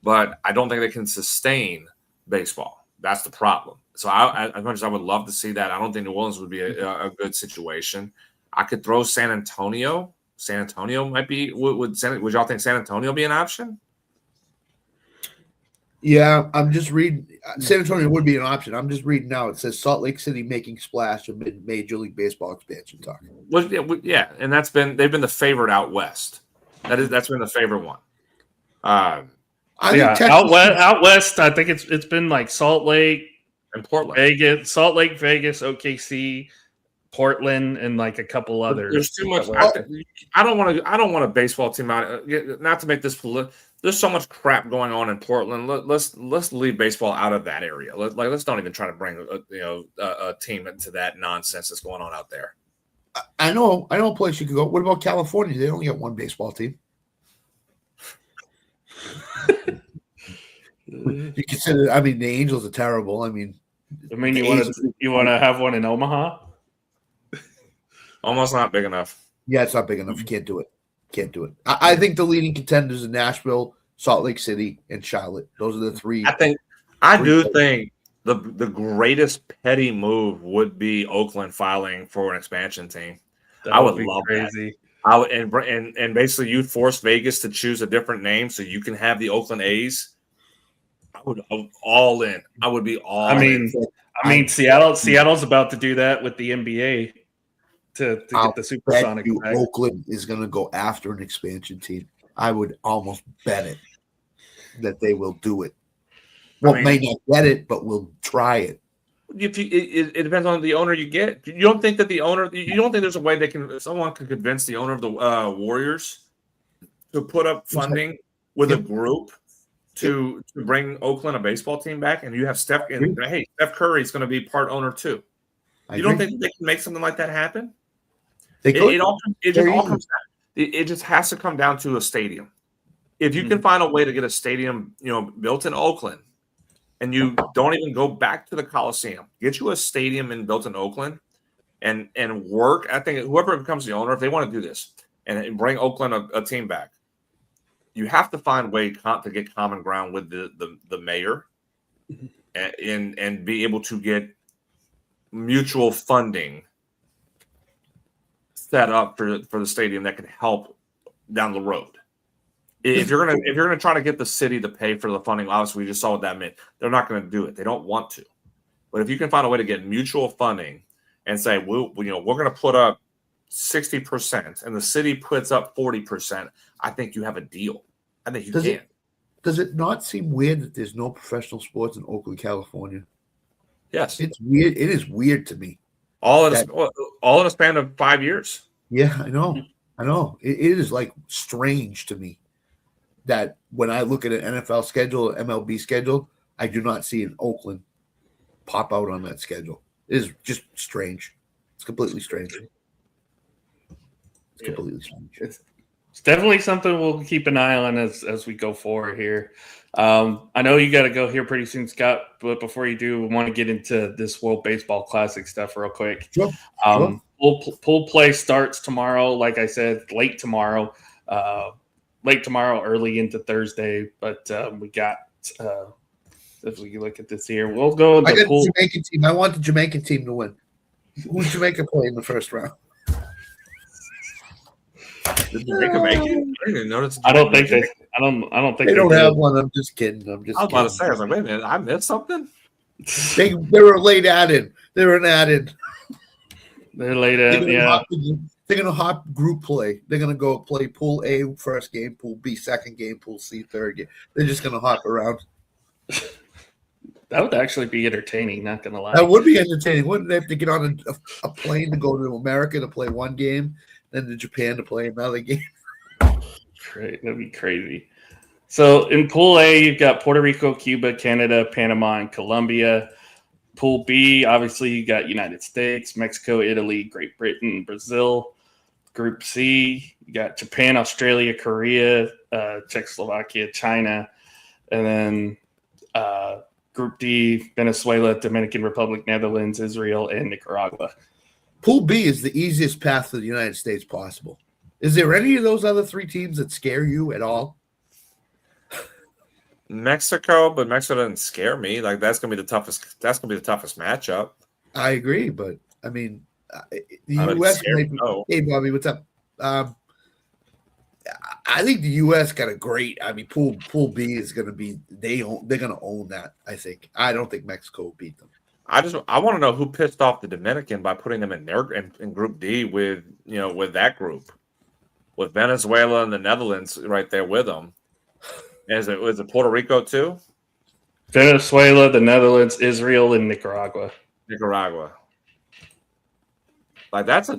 but I don't think they can sustain baseball. That's the problem. So as much as I would love to see that, I don't think New Orleans would be a good situation. I could throw San Antonio. San Antonio might be. Would y'all think San Antonio be an option? Yeah, I'm just reading. San Antonio would be an option. I'm just reading now. It says Salt Lake City making splash amid Major League Baseball expansion talk. Well, yeah, and they've been the favorite out west. That's been the favorite one. Out west. I think it's been like Salt Lake and Portland, Vegas, OKC, Portland, and like a couple others. There's too much. I don't want a baseball team out. Not to make this political. There's so much crap going on in Portland. Let's leave baseball out of that area. Let's don't even try to bring a team into that nonsense that's going on out there. I know a place you could go. What about California? They only got one baseball team. You consider? I mean, the Angels are terrible. I mean, you want to have one in Omaha? Almost not big enough. Yeah, it's not big enough. You can't do it. I think the leading contenders in Nashville, Salt Lake City, and Charlotte. Those are the three. I do think the greatest petty move would be Oakland filing for an expansion team. I would love crazy. That. I would, and basically you force Vegas to choose a different name so you can have the Oakland A's. I would all in. I would be all. I mean, Seattle's about to do that with the NBA. To get the Supersonic back. Oakland is going to go after an expansion team. I would almost bet it that they will do it. May not get it, but we'll try it. It depends on the owner you get. You don't think that the owner? You don't think there's a way someone could convince the owner of the Warriors to put up funding with a group to bring Oakland a baseball team back, and you have Steph Curry is going to be part owner too. You don't think they can make something like that happen? It just has to come down to a stadium. If you can find a way to get a stadium, built in Oakland, and you don't even go back to the Coliseum, get you a stadium built in Oakland, and work. I think whoever becomes the owner, if they want to do this and bring Oakland a team back, you have to find a way to get common ground with the mayor, and be able to get mutual funding set up for the stadium that can help down the road. If you're gonna try to get the city to pay for the funding, obviously we just saw what that meant. They're not going to do it. They don't want to. But if you can find a way to get mutual funding and say, we're going to put up 60% and the city puts up 40%, I think you have a deal. I think you can. Does it not seem weird that there's no professional sports in Oakland, California? Yes. It's weird. It is weird to me. All in a span of 5 years. Yeah, I know. It is like strange to me that when I look at an NFL schedule, MLB schedule, I do not see an Oakland pop out on that schedule. It is just strange. It's completely strange. Completely strange. It's definitely something we'll keep an eye on as we go forward here. I know you got to go here pretty soon, Scott, but before you do, we want to get into this World Baseball Classic stuff real quick. Sure. Pool play starts tomorrow, like I said, late tomorrow, early into Thursday. But we got, if we look at this here, we'll go into the pool. Jamaican team. I want the Jamaican team to win. Who's Jamaica play in the first round? Did Jamaica make it? I didn't even notice. I don't think they don't have one. I'm just kidding. I was about to say, I was like, wait a minute, I missed something. They were late added. They were an added. They're late added. Yeah. They're gonna hop group play. They're gonna go play Pool A first game, Pool B second game, Pool C third game. They're just gonna hop around. That would actually be entertaining. Not gonna lie. That would be entertaining. Wouldn't they have to get on a plane to go to America to play one game, then to Japan to play another game? Great. That'd be crazy. So in Pool A, you've got Puerto Rico, Cuba, Canada, Panama, and Colombia. Pool B, obviously, you got United States, Mexico, Italy, Great Britain, Brazil. Group C, you got Japan, Australia, Korea, Czechoslovakia, China. And then Group D, Venezuela, Dominican Republic, Netherlands, Israel, and Nicaragua. Pool B is the easiest path to the United States possible. Is there any of those other three teams that scare you at all? Mexico, but Mexico doesn't scare me. Like that's gonna be the toughest. That's gonna be the toughest matchup. I agree, but I mean, the U.S. Hey, Bobby, what's up? I think the U.S. got a great. I mean, Pool B is gonna be they're gonna own that. I think. I don't think Mexico will beat them. I want to know who pissed off the Dominican by putting them in Group D with that group, with Venezuela and the Netherlands right there with them. Was it Puerto Rico too? Venezuela, the Netherlands, Israel, and Nicaragua. Like that's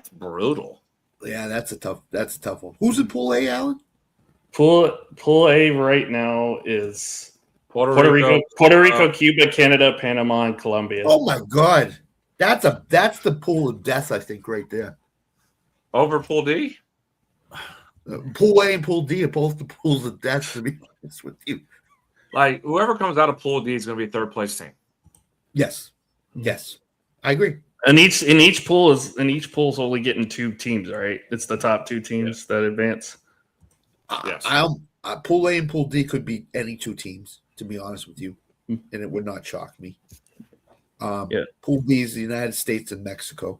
brutal. Yeah, that's a tough one. Who's in Pool A, Alan? Pool A right now is Puerto Rico, Cuba, Canada, Panama, and Colombia. Oh my God, that's the pool of death. I think right there. Over Pool D. Pool A and Pool D are both the pools of death, to be honest with you. Like whoever comes out of Pool D is going to be a third place team. Yes, I agree. And each pool is only getting two teams, right? It's the top two teams that advance. Yes. Pool A and Pool D could be any two teams, to be honest with you, and it would not shock me. Pool B is the United States and Mexico,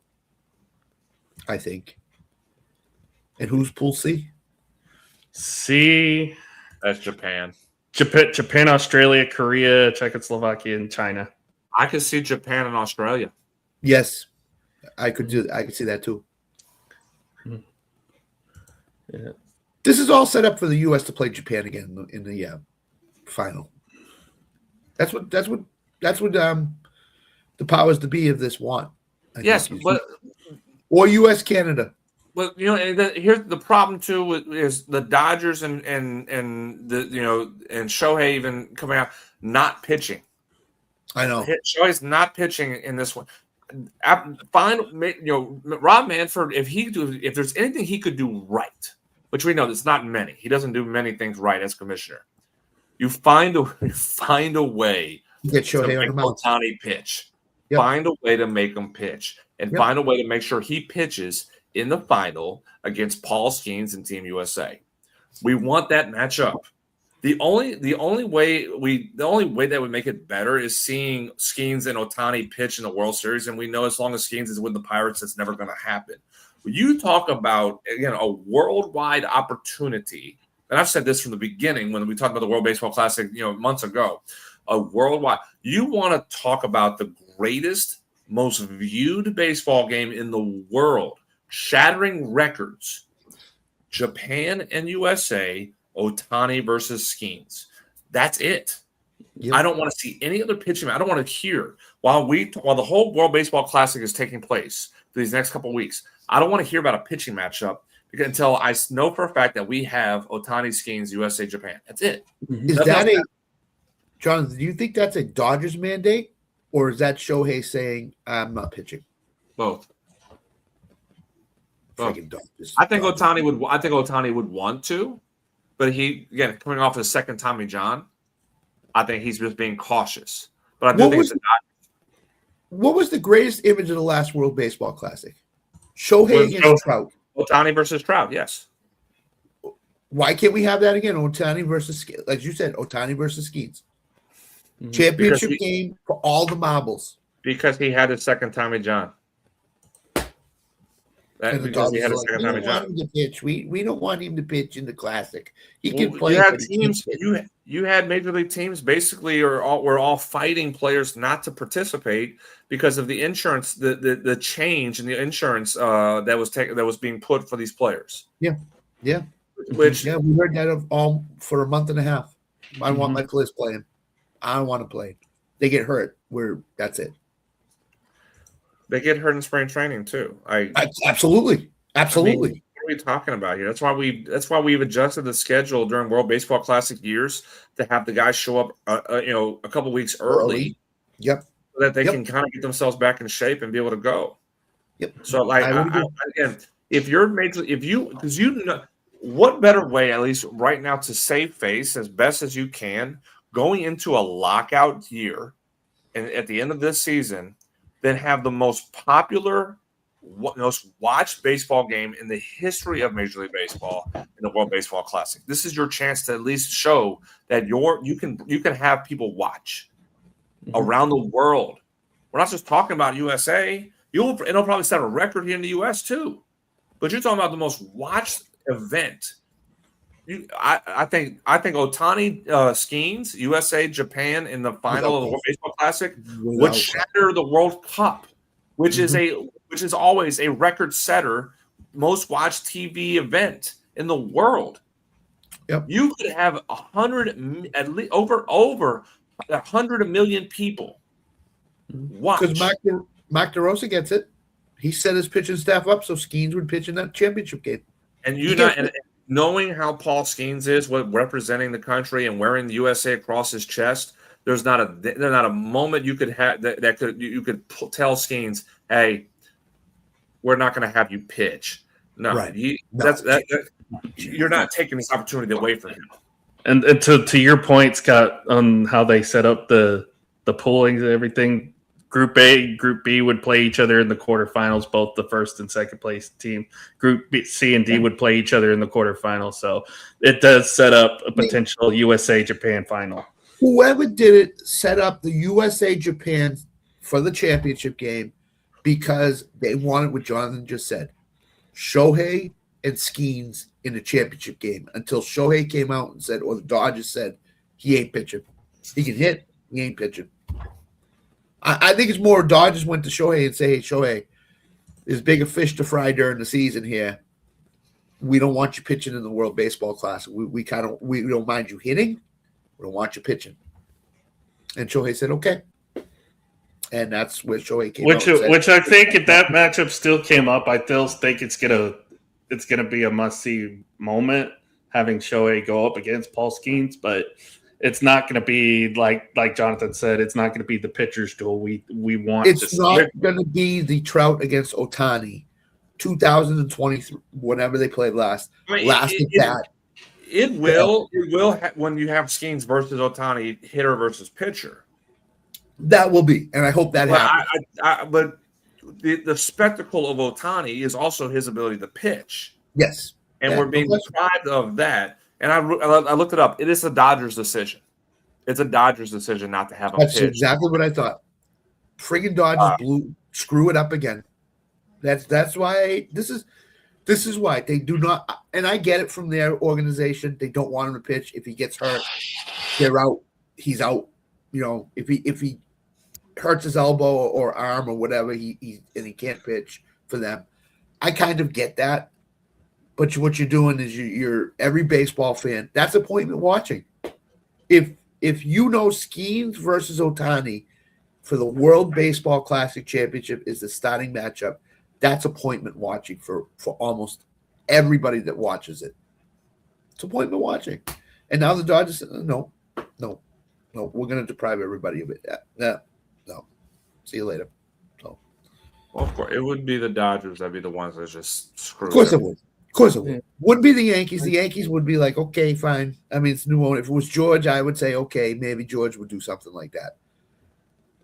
I think. And who's Pool C? C. That's Japan. Japan, Australia, Korea, Czechoslovakia, and China. I could see Japan and Australia. Yes, I could see that too. Yeah. This is all set up for the U.S. to play Japan again in the final. That's what the powers to be of this want. Or U.S. Canada. But here's the problem too is the Dodgers and Shohei even coming out not pitching. I know Shohei's not pitching in this one. Rob Manfred, if there's anything he could do right, which we know there's not many. He doesn't do many things right as commissioner. You find a way to make Ohtani pitch. Yep. Find a way to make him pitch, and find a way to make sure he pitches in the final against Paul Skeens and Team USA. We want that matchup. The only way that would make it better is seeing Skeens and Ohtani pitch in the World Series, and we know as long as Skeens is with the Pirates, it's never going to happen. When you talk about a worldwide opportunity, and I've said this from the beginning when we talked about the World Baseball Classic months ago, a worldwide. You want to talk about the greatest, most viewed baseball game in the world, shattering records. Japan and USA, Ohtani versus Skeens. That's it. Yep. I don't want to see any other pitching. I don't want to hear while the whole World Baseball Classic is taking place for these next couple of weeks. I don't want to hear about a pitching matchup until I know for a fact that we have Ohtani, Skeens, USA, Japan. That's it. Is that Jonathan? Do you think that's a Dodgers mandate, or is that Shohei saying I'm not pitching? Both. Dodgers. I think Ohtani would. I think Ohtani would want to, but he again coming off his second Tommy John. I think he's just being cautious. But I do think it's a Dodgers. What was the greatest image of the last World Baseball Classic? Shohei against Trout. Ohtani versus Trout, yes. Why can't we have that again? Ohtani versus, like you said, Ohtani versus Skeens. Championship game for all the marbles. Because he had his second Tommy John. Because he had a second Tommy John. We don't want him to pitch in the Classic. He can play. You had teams. You had major league teams basically were all fighting players not to participate because of the insurance, the change in the insurance that was being put for these players. Yeah. We heard that all for a month and a half. I want my players playing. I don't want to play. They get hurt. That's it. They get hurt in spring training too. Absolutely. I mean, what are we talking about here? That's why we've adjusted the schedule during World Baseball Classic years to have the guys show up, a couple weeks early. Yep. So that they can kind of get themselves back in shape and be able to go. Yep. So again, what better way, at least right now, to save face as best as you can going into a lockout year and at the end of this season than have the most popular, most watched baseball game in the history of Major League Baseball in the World Baseball Classic. This is your chance to at least show that you can have people watch around the world. We're not just talking about USA. It'll probably set a record here in the US too. But you're talking about the most watched event. I think Ohtani Skeens, USA, Japan in the final of the World Baseball Classic would shatter the World Cup, which is always a record setter, most watched TV event in the world. Yep. You could have 100, at least over 100 million people watch. Because Mark DeRosa gets it. He set his pitching staff up so Skeens would pitch in that championship game. And knowing how Paul Skeens is, representing the country and wearing the USA across his chest, there's not a moment you could have you could tell Skeens, hey, we're not going to have you pitch. No, right. You're not taking this opportunity away from him. And to your point, Scott, on how they set up the poolings and everything, Group A, Group B would play each other in the quarterfinals, both the first and second place team. Group B, C, and D would play each other in the quarterfinals. So it does set up a potential USA-Japan final. Whoever did it set up the USA-Japan for the championship game because they wanted what Jonathan just said. Shohei and Skeens in the championship game until Shohei came out and said, or the Dodgers said, he ain't pitching. He can hit, he ain't pitching. I think it's more Dodgers went to Shohei and say, hey, Shohei, there's bigger fish to fry during the season here. We don't want you pitching in the World Baseball Classic. We don't mind you hitting. We don't want you pitching. And Shohei said, okay. And that's where Shohei came out. Which I think if that matchup still came up, I still think it's gonna be a must-see moment having Shohei go up against Paul Skeens, but it's not going to be like Jonathan said. It's not going to be the pitcher's duel we want. It's not going to be the Trout against Ohtani, 2023, whenever they played last. It will when you have Skeens versus Ohtani, hitter versus pitcher. That will be, and I hope that happens. But the spectacle of Ohtani is also his ability to pitch. Yes, and we're being deprived of that. And I looked it up. It is a Dodgers decision. It's a Dodgers decision not to have him pitch. That's exactly what I thought. Friggin' Dodgers screw it up again. That's why this is why they do not. And I get it from their organization. They don't want him to pitch. If he gets hurt, they're out. He's out. if he hurts his elbow or arm or whatever, he can't pitch for them. I kind of get that, but what you're doing is you're every baseball fan. That's appointment watching. If Skeens versus Ohtani for the World Baseball Classic Championship is the starting matchup, that's appointment watching for almost everybody that watches it. It's appointment watching. And now the Dodgers said, no, we're going to deprive everybody of it. No. See you later. So, well, of course, it would be the Dodgers that'd be the ones that just screw. Of course it would. Of course it would. Yeah. Wouldn't be the Yankees. The Yankees would be like, okay, fine. I mean, it's new owner. If it was George, I would say, okay, maybe George would do something like that.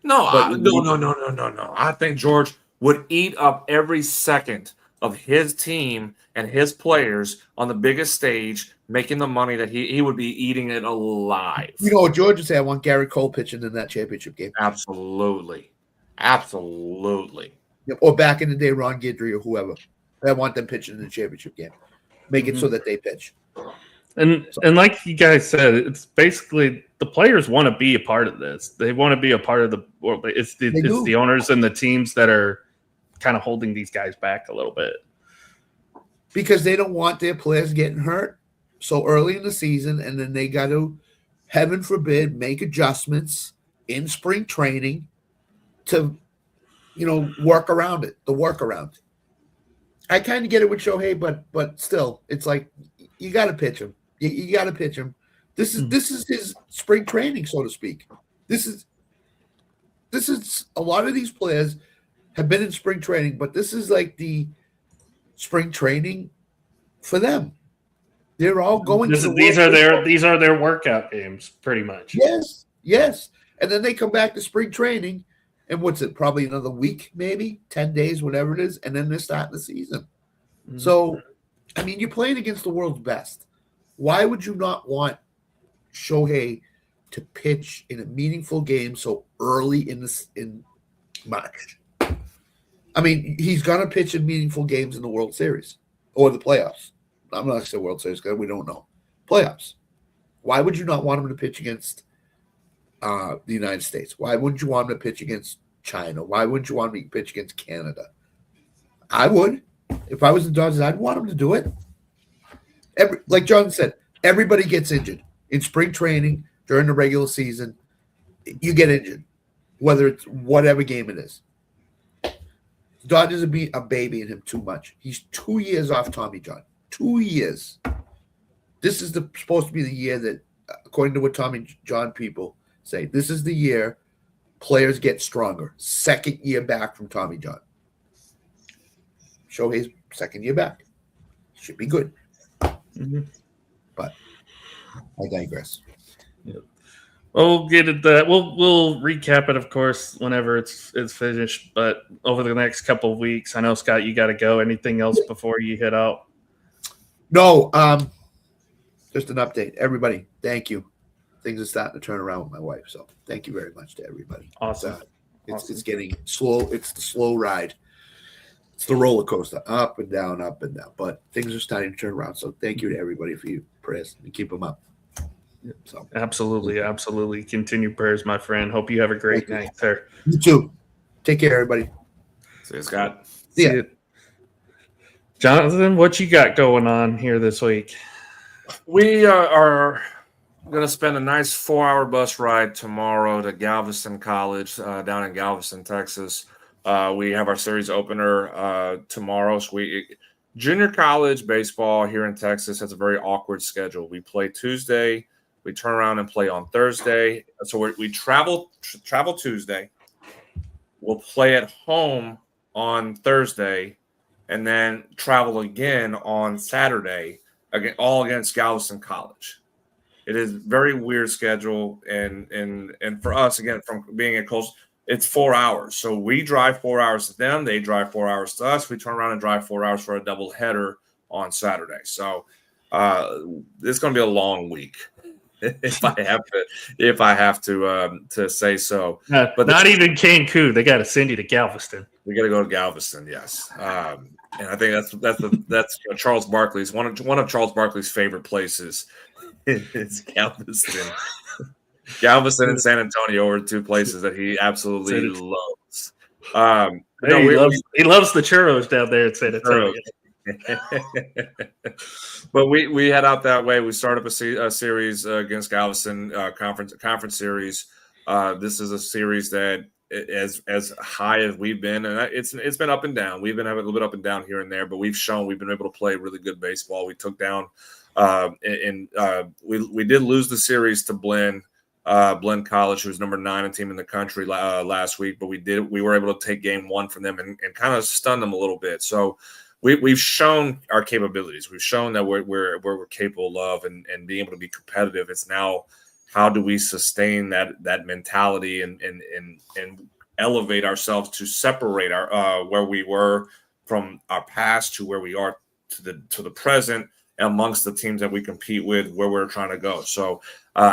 No. I think George would eat up every second of his team and his players on the biggest stage, making the money that he would be eating it alive. You know what George would say? I want Gary Cole pitching in that championship game. Absolutely. Yep. Or back in the day, Ron Guidry or whoever. I want them pitching in the championship game. Make it so that they pitch. And like you guys said, it's basically the players want to be a part of this. They want to be a part of it's the owners and the teams that are kind of holding these guys back a little bit. Because they don't want their players getting hurt so early in the season, and then they got to, heaven forbid, make adjustments in spring training to, work around it, the workaround. I kind of get it with Shohei, but still, it's like you got to pitch him. You got to pitch him. This is his spring training, so to speak. This is a lot of these players have been in spring training, but this is like the spring training for them. They're all going. These are their workout games, pretty much. Yes, and then they come back to spring training. And what's it? Probably another week, maybe 10 days, whatever it is, and then they're starting the season. Mm-hmm. So, I mean, you're playing against the world's best. Why would you not want Shohei to pitch in a meaningful game so early in March? I mean, he's gonna pitch in meaningful games in the World Series or the playoffs. I'm not gonna say World Series because we don't know playoffs. Why would you not want him to pitch against the United States? Why wouldn't you want him to pitch against China? Why wouldn't you want him to pitch against Canada? I would. If I was the Dodgers, I'd want him to do it. Like John said, everybody gets injured. In spring training, during the regular season, you get injured, whether it's whatever game it is. Dodgers are babying him too much. He's 2 years off Tommy John. 2 years. This is supposed to be the year that, according to what Tommy John people say, this is the year players get stronger. Second year back from Tommy John. Shohei's second year back. Should be good. Mm-hmm. But I digress. Yep. Well, we'll get at that. We'll recap it, of course, whenever it's finished. But over the next couple of weeks, I know, Scott, you got to go. Anything else before you head out? No. Just an update. Everybody, thank you. Things are starting to turn around with my wife. So thank you very much to everybody. Awesome. It's getting slow. It's the slow ride. It's the roller coaster, up and down, up and down. But things are starting to turn around. So thank you to everybody for your prayers and keep them up. So Absolutely. Continue prayers, my friend. Hope you have a great night, sir. You too. Take care, everybody. See you, Scott. See ya. Jonathan, what you got going on here this week? We are going to spend a nice 4-hour bus ride tomorrow to Galveston College down in Galveston, Texas. We have our series opener tomorrow. So junior college baseball here in Texas has a very awkward schedule. We play Tuesday. We turn around and play on Thursday. So we travel Tuesday. We'll play at home on Thursday, and then travel again on Saturday, again, all against Galveston College. It is a very weird schedule, and for us, again, from being at Coastal, it's 4 hours. So we drive 4 hours to them. They drive 4 hours to us. We turn around and drive 4 hours for a double header on Saturday. So it's going to be a long week if I have to say so. But not even Cancun. They got to send you to Galveston. We got to go to Galveston, yes. And I think that's Charles Barkley's one of Charles Barkley's favorite places is Galveston. Galveston and San Antonio are two places that he absolutely loves. He loves the churros down there in San Antonio. But we head out that way. We start up a series against Galveston, conference series. This is a series that, as high as we've been, and it's been up and down. We've been having a little bit up and down here and there, but we've shown we've been able to play really good baseball. We took down, we did lose the series to Blinn College, who's number 9 team in the country last week, but we were able to take game 1 from them and kind of stun them a little bit. So we've shown our capabilities. We've shown that we're capable of and being able to be competitive. It's now, how do we sustain that mentality and elevate ourselves to separate our where we were from our past to where we are to the present amongst the teams that we compete with, where we're trying to go. So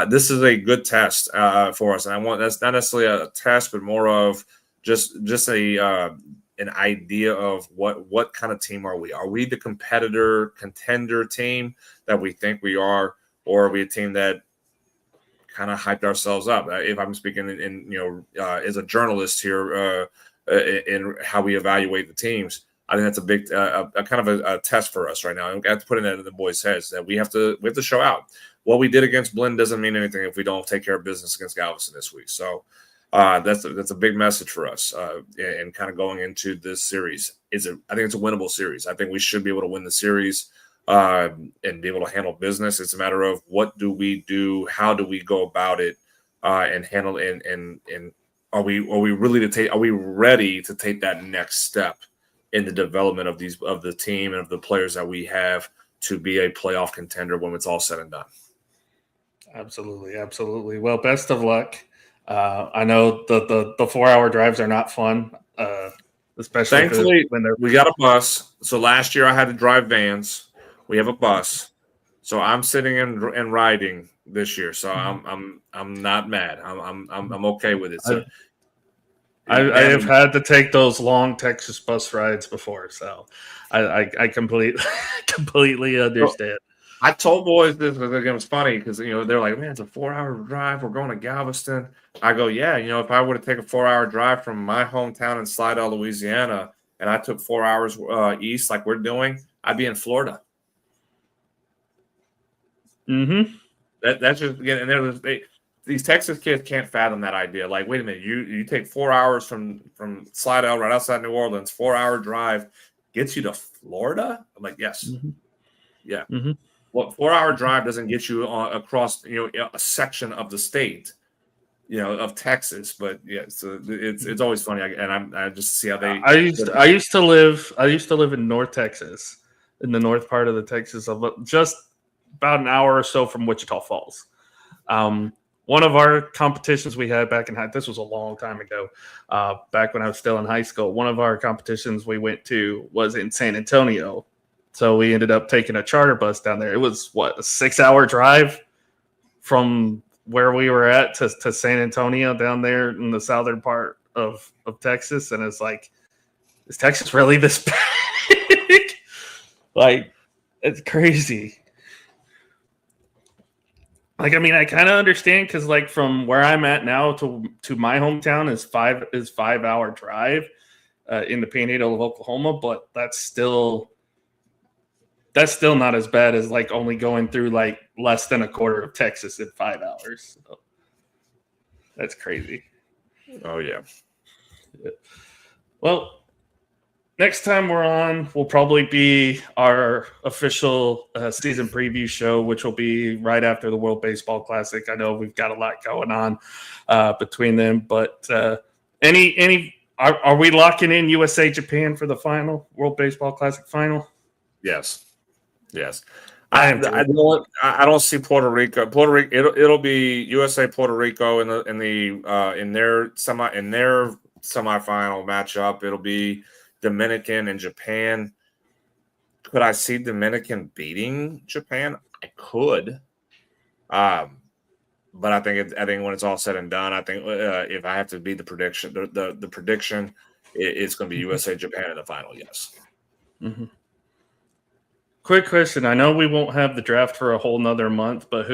this is a good test for us, and that's not necessarily a test, but more of just an idea of what kind of team are we? Are we the contender team that we think we are, or are we a team that kind of hyped ourselves up? If I'm speaking as a journalist here in how we evaluate the teams, I think that's a big kind of a test for us right now. And we have to put it in the boys' heads that we have to show out. What we did against Blinn doesn't mean anything if we don't take care of business against Galveston this week. So that's a big message for us, and kind of going into this series. I think it's a winnable series. I think we should be able to win the series and be able to handle business. It's a matter of what do we do, how do we go about it, and handle and are we ready to take that next step in the development of the team and of the players that we have to be a playoff contender when it's all said and done. Absolutely. Well, best of luck. I know the 4-hour drives are not fun, especially thankfully we got a bus. So last year I had to drive vans. We have a bus, so I'm sitting and riding this year. So I'm not mad. I'm okay with it. So I have had to take those long Texas bus rides before, so I completely understand. I told boys this because it was funny because they're like, man, it's a 4-hour drive. We're going to Galveston. I go, yeah. If I were to take a 4-hour drive from my hometown in Slidell, Louisiana, and I took 4 hours east like we're doing, I'd be in Florida. Mm-hmm. That's just and these Texas kids can't fathom that idea. Like, wait a minute, you take 4 hours from Slidell right outside New Orleans, 4-hour drive gets you to Florida? I'm like, yes. Mm-hmm. Yeah. Mm-hmm. Well, 4-hour drive doesn't get you across a section of the state, of Texas. But yeah, so it's always funny, and I just see how they. I used to live in North Texas, in the north part of the Texas, just about an hour or so from Wichita Falls. One of our competitions we had back in this was a long time ago, back when I was still in high school. One of our competitions we went to was in San Antonio. So we ended up taking a charter bus down there. It was a 6-hour drive from where we were at to San Antonio down there in the southern part of Texas. And it's like, is Texas really this big? Like, it's crazy. Like, I mean, I kind of understand because, like, from where I'm at now to my hometown is 5-hour drive in the Panhandle of Oklahoma, but that's still not as bad as like only going through like less than a quarter of Texas in 5 hours. So that's crazy. Oh yeah. Well, next time we're on will probably be our official season preview show, which will be right after the World Baseball Classic. I know we've got a lot going on between them, but are we locking in USA Japan for the final World Baseball Classic final? Yes. I don't see Puerto Rico. It'll be USA Puerto Rico in their semifinal matchup. It'll be Dominican and Japan. Could I see Dominican beating Japan? I could. But I think when it's all said and done, I think if I have to be the prediction, the prediction, it's going to be USA Japan in the final. Yes. Mm-hmm. Quick question. I know we won't have the draft for a whole nother month, but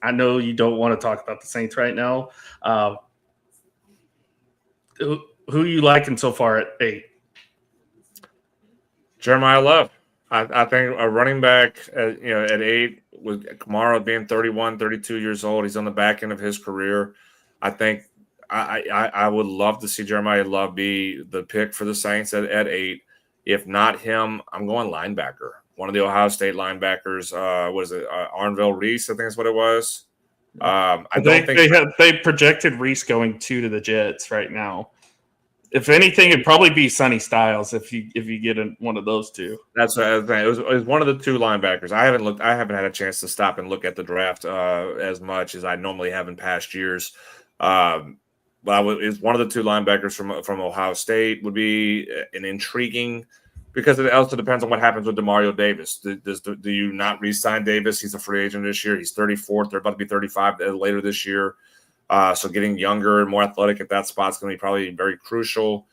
I know you don't want to talk about the Saints right now. Who you liking so far at 8? Jeremiah Love. I think a running back, at 8, with Kamara being 31, 32 years old, he's on the back end of his career. I think I would love to see Jeremiah Love be the pick for the Saints at 8. If not him, I'm going linebacker. One of the Ohio State linebackers, Arnville Reese, I think that's what it was. They projected Reese going 2 to the Jets right now. If anything, it'd probably be Sonny Styles if you get one of those two. That's what I was saying. It was one of the 2 linebackers. I haven't had a chance to stop and look at the draft as much as I normally have in past years. But it's one of the 2 linebackers from Ohio State would be an intriguing, because it also depends on what happens with Demario Davis. Do you not re-sign Davis? He's a free agent this year. He's 34. They're about to be 35 later this year. So getting younger and more athletic at that spot is going to be probably very crucial.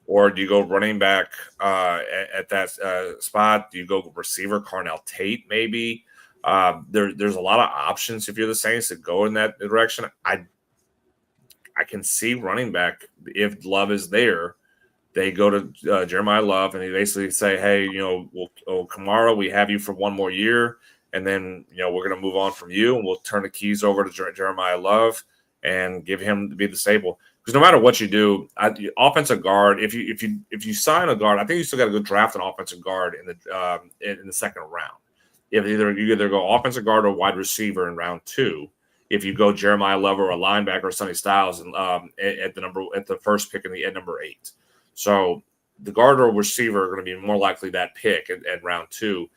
Or do you go running back at that spot? Do you go receiver, Carnell Tate, maybe? There's a lot of options if you're the Saints to go in that direction. I can see running back, if Love is there, they go to Jeremiah Love and they basically say, hey, Kamara, we have you for one more year, and then we're going to move on from you, and we'll turn the keys over to Jeremiah Love and give him to be the staple. Because no matter what you do, offensive guard, if you sign a guard, I think you still got to go draft an offensive guard in the second round. If you either go offensive guard or wide receiver in round 2. If you go Jeremiah Love or a linebacker or Sonny Styles at the first pick at number 8. So the guard or receiver are going to be more likely that pick at round 2.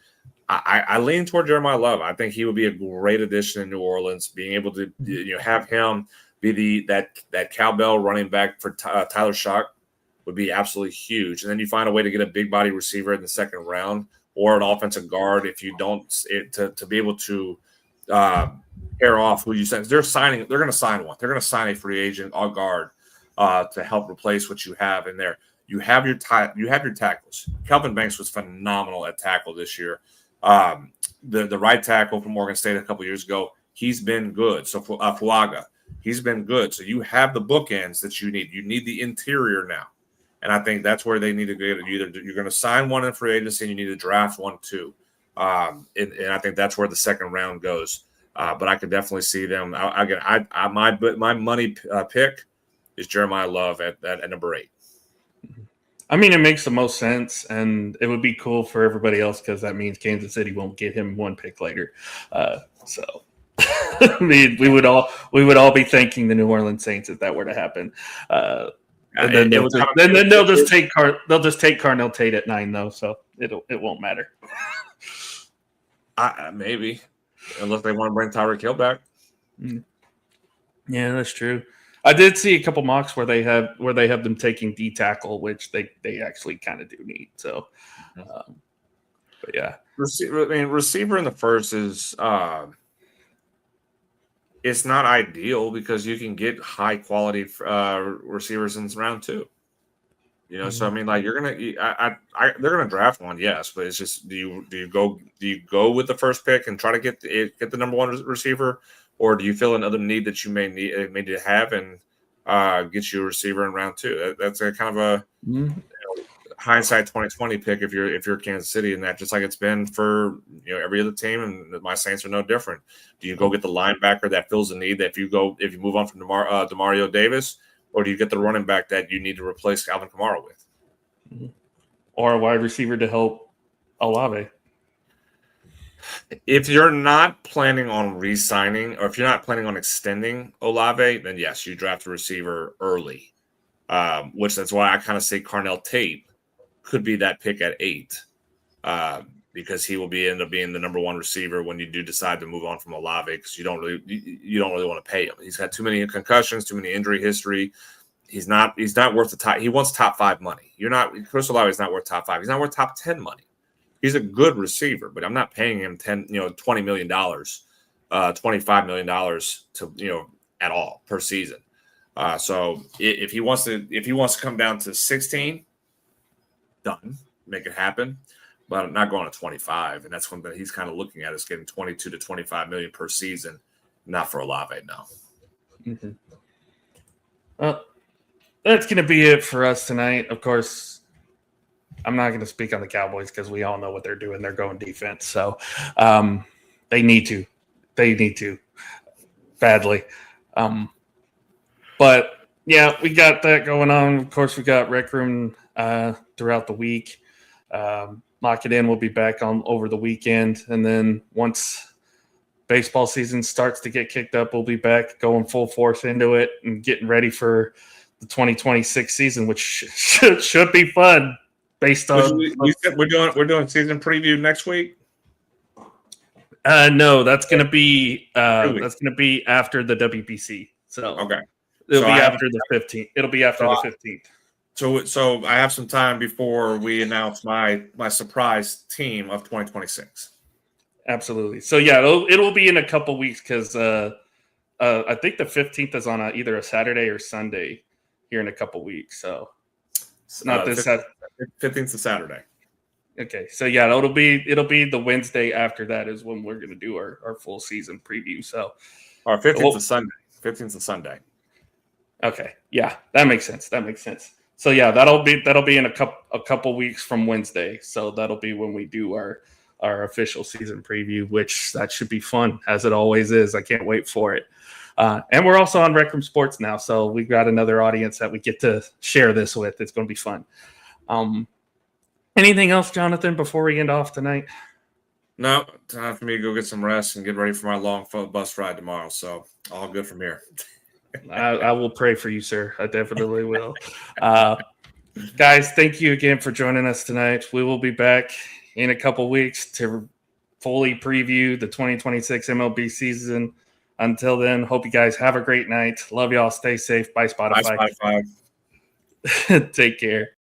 I lean toward Jeremiah Love. I think he would be a great addition in New Orleans. Being able to have him be that cowbell running back for Tyler Shock would be absolutely huge. And then you find a way to get a big body receiver in the second round or an offensive guard if you don't to be able to pair off who you send. They're going to sign one. They're going to sign a free agent or guard to help replace what you have in there. You have your tackles. Kelvin Banks was phenomenal at tackle this year. The right tackle from Oregon State a couple years ago, he's been good. So Fuaga, he's been good. So you have the bookends that you need. You need the interior now, and I think that's where they need to get. You're going to sign one in free agency, and you need to draft one too. And I think that's where the second round goes. But I could definitely see them. My money pick is Jeremiah Love at number 8. I mean, it makes the most sense, and it would be cool for everybody else because that means Kansas City won't get him one pick later. So, I mean, we would all be thanking the New Orleans Saints if that were to happen. And then they'll just take Carnell Tate at 9 though, so it won't matter. Maybe, unless they want to bring Tyreek Hill back. Yeah, that's true. I did see a couple mocks where they have them taking D tackle, which they actually kind of do need. So, but yeah, receiver in the first is it's not ideal because you can get high quality receivers in round 2. So I mean, like they're gonna draft one, yes, but it's just do you go with the first pick and try to get the number 1 receiver, or do you feel another need that you may need to have and get you a receiver in round 2? That's a kind of a hindsight 2020 pick if you're Kansas City, and that just like it's been for every other team, and my Saints are no different. Do you go get the linebacker that fills the need that if you move on from Demario Davis? Or do you get the running back that you need to replace Alvin Kamara with? Or a wide receiver to help Olave? If you're not planning on re-signing, or if you're not planning on extending Olave, then yes, you draft a receiver early. Which that's why I kind of say Carnell Tate could be that pick at 8. Because he will end up being the number 1 receiver when you do decide to move on from Olave, because you don't really want to pay him. He's had too many concussions, too many injury history. He's not worth the top. He wants top 5 money. Chris Olave is not worth top 5. He's not worth top 10 money. He's a good receiver, but I'm not paying him $20 million, $25 million to at all per season. So if he wants to come down to 16, done, make it happen. but not going to 25. And that's one that he's kind of looking at is getting 22 to 25 million per season. Not for Olave, no. Mm-hmm. Well, that's going to be it for us tonight. Of course, I'm not going to speak on the Cowboys because we all know what they're doing. They're going defense. So they need to. They need to badly. But, yeah, we got that going on. Of course, we got Rec Room throughout the week. Lock It In will be back on over the weekend. And then once baseball season starts to get kicked up, we'll be back going full force into it and getting ready for the 2026 season, which should be fun based on we're doing season preview next week. No, that's going to be after the WBC. So okay, it'll be after the 15th. It'll be after the 15th. So I have some time before we announce my surprise team of 2026. Absolutely. So yeah, it'll be in a couple weeks because I think the 15th is on either a Saturday or Sunday here in a couple weeks. So not this 15th is Saturday. Okay, so yeah, it'll be the Wednesday after that is when we're going to do our full season preview. So our 15th is Sunday. 15th is Sunday. Okay, yeah, that makes sense. So yeah, that'll be in a couple weeks from Wednesday. So that'll be when we do our official season preview, which that should be fun as it always is. I can't wait for it. And we're also on Rec Room Sports now, so we've got another audience that we get to share this with. It's going to be fun. Anything else, Jonathan, before we end off tonight? No, time for me to go get some rest and get ready for my long bus ride tomorrow. So all good from here. I will pray for you, sir. I definitely will. Guys, thank you again for joining us tonight. We will be back in a couple weeks to fully preview the 2026 MLB season. Until then, hope you guys have a great night. Love y'all. Stay safe. Bye, Spotify. Bye, Spotify. Take care.